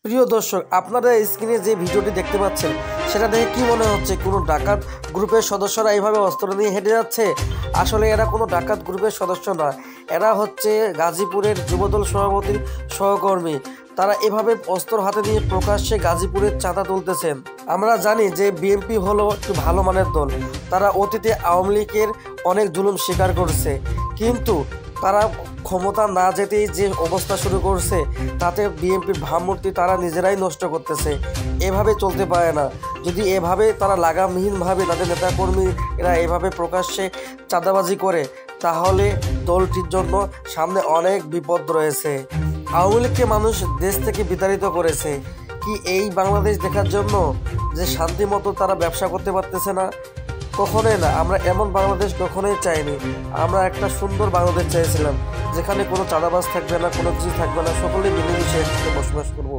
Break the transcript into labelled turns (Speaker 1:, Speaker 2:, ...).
Speaker 1: প্রিয় দর্শক, আপনারা স্ক্রিনে যে ভিডিওটি দেখতে পাচ্ছেন সেটা দেখে কি মনে হচ্ছে কোনো ডাকাত গ্রুপের সদস্যরা এইভাবে অস্ত্র নিয়ে হেঁটে যাচ্ছে? আসলে এরা কোনো ডাকাত গ্রুপের সদস্য না, এরা হচ্ছে গাজীপুরের যুবদল সভাপতির সহকর্মী। তারা এভাবে অস্ত্র হাতে নিয়ে প্রকাশ্যে গাজীপুরের চাঁদা তুলতেছেন। আমরা জানি যে বিএনপি হলো একটু ভালো মানের দল, তারা অতীতে আওয়ামী লীগের অনেক জুলুম স্বীকার করছে, কিন্তু তারা ক্ষমতা না যেতেই যে অবস্থা শুরু করছে তাতে বিএনপির ভাবমূর্তি তারা নিজেরাই নষ্ট করতেছে। এভাবে চলতে পারে না। যদি এভাবে তারা লাগামহীনভাবে তাদের নেতাকর্মী এরা এভাবে প্রকাশ্যে চাঁদাবাজি করে তাহলে দলটির জন্য সামনে অনেক বিপদ রয়েছে। আওয়ামী লীগকে মানুষ দেশ থেকে বিতাড়িত করেছে কি এই বাংলাদেশ দেখার জন্য যে শান্তি মতো তারা ব্যবসা করতে পারতেছে না? কখনোই না। আমরা এমন বাংলাদেশ কখনোই চাইনি। আমরা একটা সুন্দর বাংলাদেশ চাইছিলাম যেখানে কোনো চাঁদাবাজ থাকবে না, কোনো কিছু থাকবে না, সকলেই মিলেমিশে একসাথে বসবাস করবো।